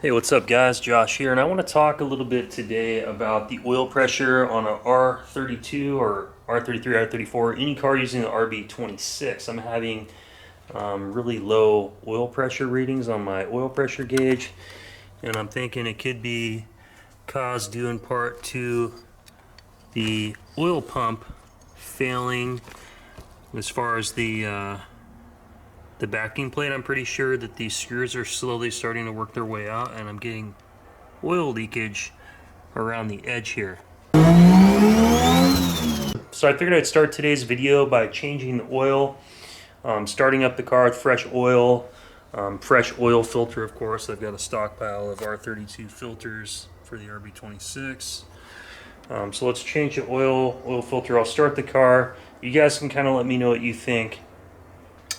Hey, what's up guys? Josh here, and I want to talk a little bit today about the oil pressure on a R32 or R33, R34, any car using the RB26. I'm having really low oil pressure readings on my oil pressure gauge, and I'm thinking it could be caused due in part to the oil pump failing as far as the backing plate. I'm pretty sure that these screws are slowly starting to work their way out, and I'm getting oil leakage around the edge here. So I figured I'd start today's video by changing the oil, starting up the car with fresh oil filter, of course. I've got a stockpile of R32 filters for the RB26. So let's change the oil filter. I'll start the car. You guys can kind of let me know what you think,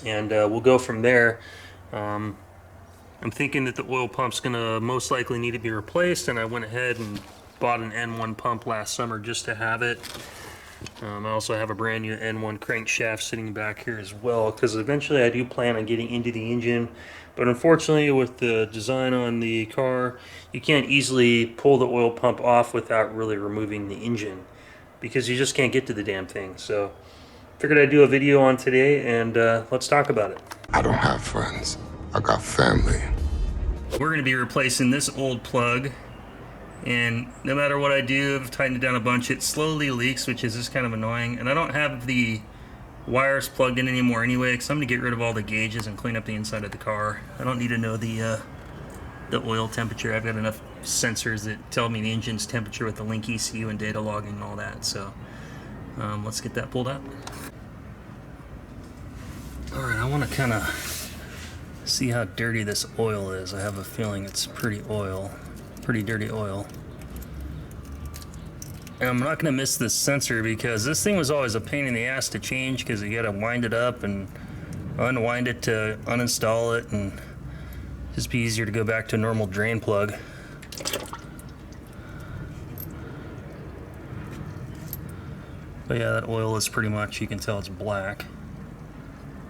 and we'll go from there. I'm thinking that the oil pump's gonna most likely need to be replaced, and I went ahead and bought an N1 pump last summer just to have it. I also have a brand new N1 crankshaft sitting back here as well, because eventually I do plan on getting into the engine, but unfortunately with the design on the car, you can't easily pull the oil pump off without really removing the engine, because you just can't get to the damn thing. So figured I'd do a video on today, and let's talk about it. I don't have friends. I got family. We're going to be replacing this old plug, and no matter what I do, I've tightened it down a bunch, it slowly leaks, which is just kind of annoying. And I don't have the wires plugged in anymore anyway, because I'm going to get rid of all the gauges and clean up the inside of the car. I don't need to know the oil temperature. I've got enough sensors that tell me the engine's temperature with the link ECU and data logging and all that. So let's get that pulled out. Alright, I want to kind of see how dirty this oil is. I have a feeling it's pretty dirty oil. And I'm not going to miss this sensor, because this thing was always a pain in the ass to change, because you got to wind it up and unwind it to uninstall it, and just be easier to go back to a normal drain plug. But yeah, that oil is pretty much, you can tell it's black.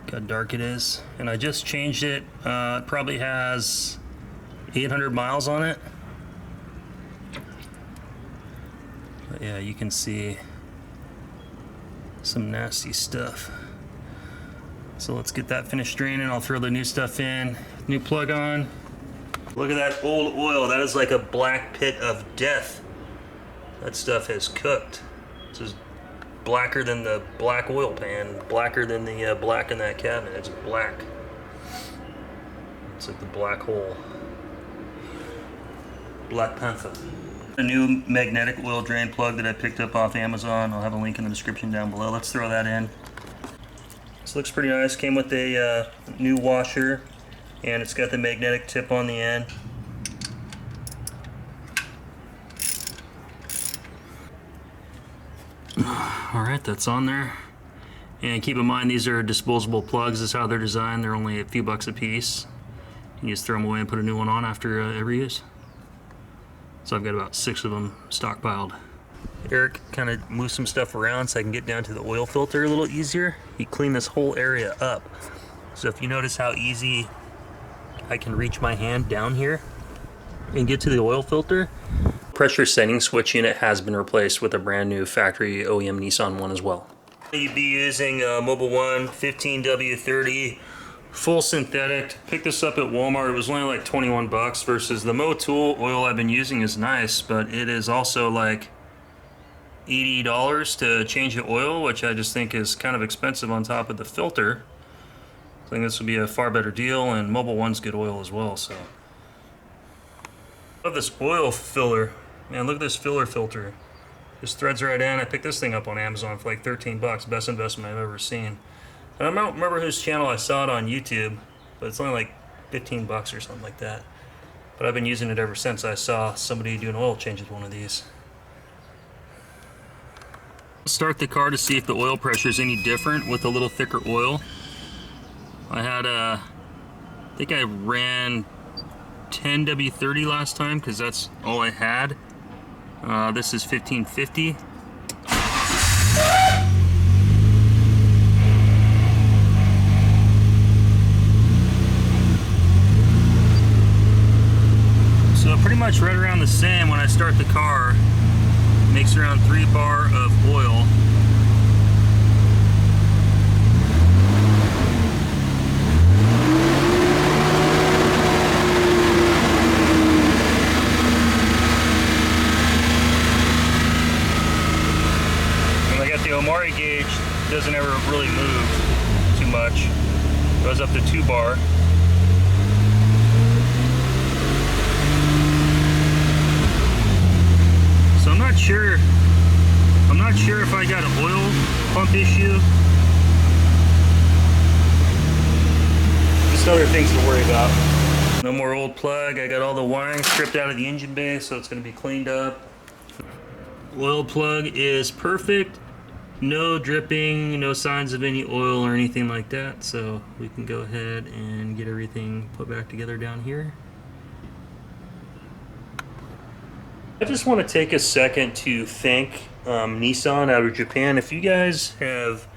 Look how dark it is. And I just changed it. It probably has 800 miles on it. But yeah, you can see some nasty stuff. So let's get that finished draining. I'll throw the new stuff in. New plug on. Look at that old oil. That is like a black pit of death. That stuff has cooked. This is blacker than the black oil pan, blacker than the black in that cabinet. It's black. It's like the black hole. Black Panther. A new magnetic oil drain plug that I picked up off Amazon. I'll have a link in the description down below. Let's throw that in. This looks pretty nice. Came with a new washer, and it's got the magnetic tip on the end. Alright, that's on there. And keep in mind, these are disposable plugs. This is how they're designed. They're only a few bucks a piece. You just throw them away and put a new one on after every use. So I've got about 6 of them stockpiled. Eric kind of moved some stuff around so I can get down to the oil filter a little easier. He cleaned this whole area up. So if you notice how easy I can reach my hand down here and get to the oil filter, pressure setting switch unit has been replaced with a brand new factory OEM Nissan one as well. You'd be using Mobile One 15W30 full synthetic. Picked this up at Walmart. It was only like 21 bucks versus the Motul oil I've been using is nice, but it is also like $80 to change the oil, which I just think is kind of expensive on top of the filter. I think this would be a far better deal, and Mobile One's good oil as well. So I love this oil filler. Man, look at this filler filter. Just threads right in. I picked this thing up on Amazon for like 13 bucks. Best investment I've ever seen. And I don't remember whose channel I saw it on YouTube, but it's only like 15 bucks or something like that. But I've been using it ever since I saw somebody do an oil change with one of these. Start the car to see if the oil pressure is any different with a little thicker oil. I think I ran 10W30 last time, because that's all I had. This is 1550. pretty much right around the same when I start the car. Makes around 3 bar of oil. And I got the Omari gauge, doesn't ever really move too much. Goes up to 2 bar. So I'm not sure if I got an oil pump issue. Just other things to worry about. No more old plug. I got all the wiring stripped out of the engine bay, so it's going to be cleaned up. Oil plug is perfect. No dripping, no signs of any oil or anything like that. So we can go ahead and get everything put back together down here. I just want to take a second to thank Nissan out of Japan. If you guys have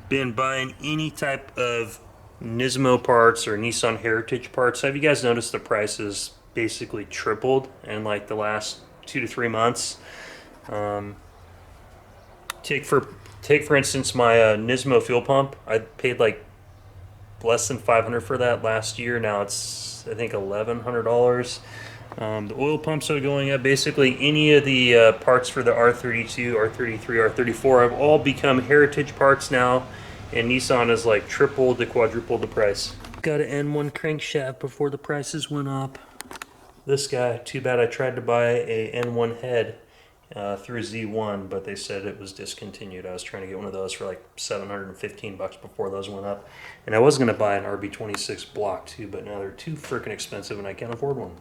been buying any type of Nismo parts or Nissan Heritage parts, have you guys noticed the prices basically tripled in like the last 2 to 3 months? Take for instance my Nismo fuel pump. I paid like less than $500 for that last year. Now it's I think $1,100. The oil pumps are going up. Basically, any of the parts for the R32, R33, R34 have all become heritage parts now, and Nissan has like tripled to quadrupled the price. Got an N1 crankshaft before the prices went up. This guy, too bad I tried to buy a N1 head through Z1, but they said it was discontinued. I was trying to get one of those for like $715 before those went up, and I was going to buy an RB26 block too, but now they're too freaking expensive, and I can't afford one.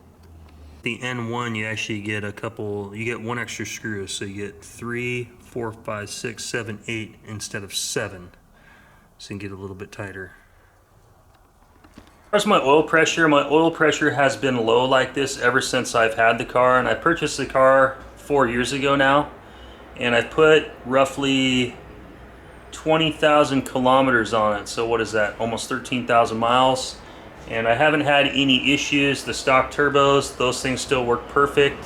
The N1, you actually get you get 1 extra screw, so you get 3, 4, 5, 6, 7, 8 instead of 7, so you can get a little bit tighter. As far as my oil pressure has been low like this ever since I've had the car, and I purchased the car 4 years ago now, and I put roughly 20,000 kilometers on it, so what is that, almost 13,000 miles. And I haven't had any issues. The stock turbos, those things still work perfect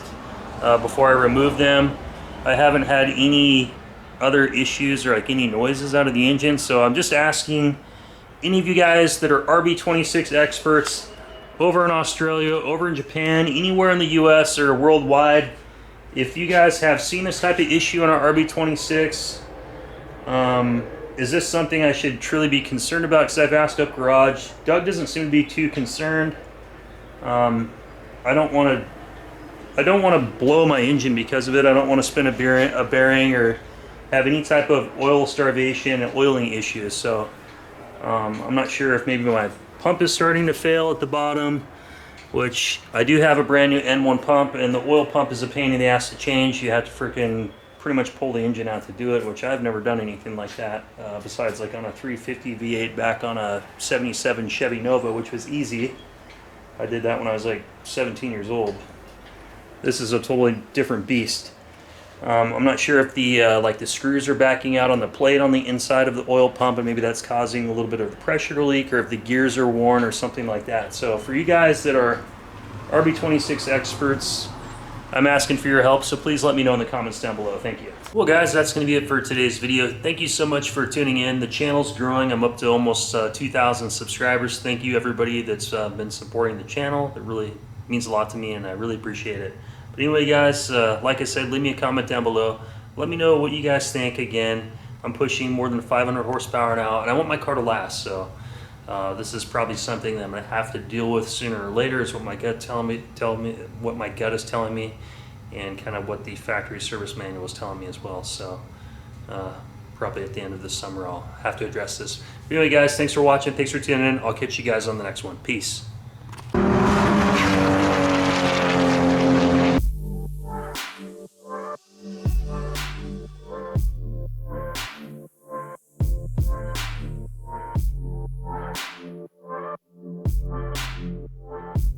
before I remove them. I haven't had any other issues or like any noises out of the engine. So I'm just asking any of you guys that are RB26 experts over in Australia, over in Japan, anywhere in the US or worldwide, if you guys have seen this type of issue on our RB26, is this something I should truly be concerned about? Because I've asked up garage. Doug doesn't seem to be too concerned. I don't want to blow my engine because of it. I don't want to spin a bearing or have any type of oil starvation and oiling issues. So I'm not sure if maybe my pump is starting to fail at the bottom, which I do have a brand new N1 pump, and the oil pump is a pain in the ass to change. You have to freaking pretty much pull the engine out to do it, which I've never done anything like that besides like on a 350 V8 back on a 77 Chevy Nova, which was easy. I did that when I was like 17 years old. This is a totally different beast. I'm not sure if the like the screws are backing out on the plate on the inside of the oil pump, and maybe that's causing a little bit of the pressure to leak, or if the gears are worn or something like that. So for you guys that are RB26 experts, I'm asking for your help, so please let me know in the comments down below. Thank you. Well guys, that's going to be it for today's video. Thank you so much for tuning in. The channel's growing. I'm up to almost 2,000 subscribers. Thank you everybody that's been supporting the channel. It really means a lot to me, and I really appreciate it. But anyway guys, like I said, leave me a comment down below. Let me know what you guys think. Again, I'm pushing more than 500 horsepower now, and I want my car to last, so this is probably something that I'm going to have to deal with sooner or later, is what my gut what my gut is telling me, and kind of what the factory service manual is telling me as well. So probably at the end of the summer I'll have to address this. But anyway guys, thanks for watching, thanks for tuning in. I'll catch you guys on the next one. Peace.